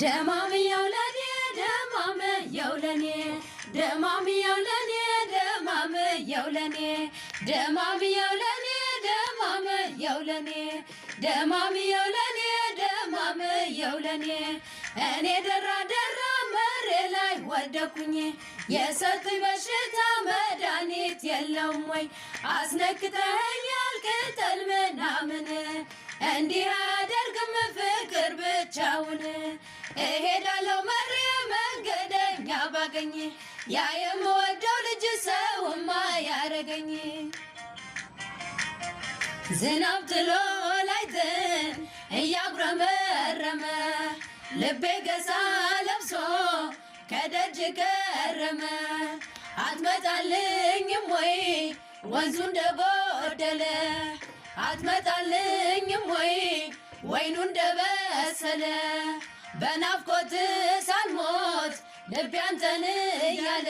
ደማም የውለኔ ደማም የውለኔ ደማም የውለኔ ደማም የውለኔ ደማም የውለኔ ደማም የውለኔ ደማም የውለኔ ደማም የውለኔ እኔ ደራ መሬ ላይ ወደኩኝ የሰጡኝ በሽታ መድኃኒት የለውም ወይ አስነክተኸኛል ቅጠል ምናምን እንዲህ አያደርግም ፍቅር ብቻውን እሄዳለሁ መሬ መንገደኛ ባገኝ ያ የምወደው ልጅ ሰውማ ያረገኝ ዝናብ ጥሎ ላይትን እያጉረመረመ ልቤ ገሳ ለብሶ ከደጅ ገረመ አትመጣልኝም ወይ ወንዙ እንደጎደለ አትመጣልኝም ወይ ወይኑ እንደበሰለ በናፍቆት ሳልሞት ልቤ አንተን እያለ